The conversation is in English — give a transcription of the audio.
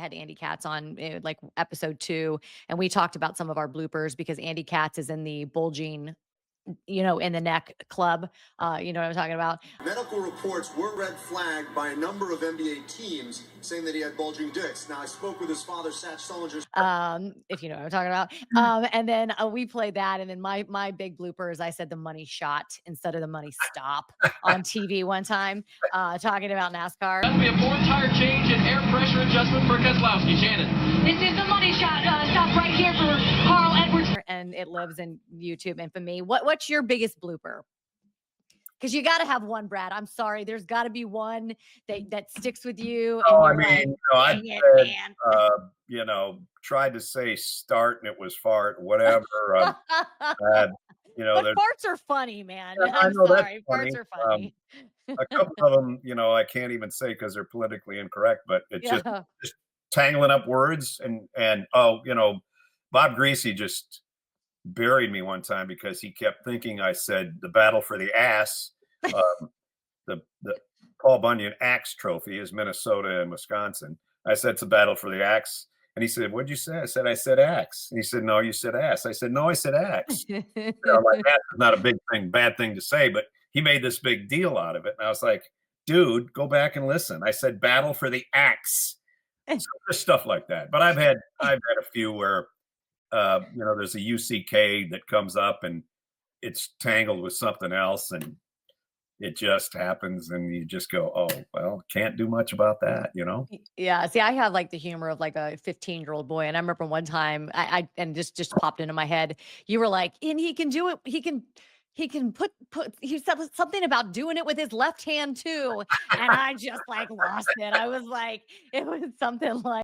had Andy Katz on like episode 2, and we talked about some of our bloopers because Andy Katz is in the bulging, in the neck club. You know what I'm talking about? Medical reports were red flagged by a number of NBA teams saying that he had bulging discs. Now, I spoke with his father, Satch Sullinger. If you know what I'm talking about. And then we played that. And then my big blooper is I said the money shot instead of the money stop on TV one time, talking about NASCAR. That'll be a 4 tire change and air pressure adjustment for Keselowski. Shannon. This is the money shot. Stop right here for Carl Edwards. And it lives in YouTube infamy. What's your biggest blooper? Because you got to have one, Brad. I'm sorry. There's got to be one that sticks with you. Oh, I And mean, like, I "Dang it, said, man." tried to say start and it was fart, whatever. Had, But there's farts are funny, man. Yeah, I I'm know that's sorry. funny. Farts are funny. a couple of them, I can't even say because they're politically incorrect, but it's just Yeah. tangling up words and Bob Greasy just buried me one time because he kept thinking I said the battle for the ass. The Paul Bunyan Axe Trophy is Minnesota and Wisconsin. I said it's a battle for the axe. And he said, "What'd you say?" I said axe. And he said, "No, you said ass." I said, "No, I said axe." Like ass is not a bad thing to say, but he made this big deal out of it. And I was like, dude, go back and listen. I said battle for the axe. So just stuff like that. But I've had a few where there's a UCK that comes up and it's tangled with something else and it just happens and you just go, oh, well, can't do much about that, Yeah. See, I have like the humor of like a 15-year-old boy. And I remember one time and just popped into my head. You were like, and he can do it. He can he said something about doing it with his left hand too. And I just like lost it. I was like, it was something like,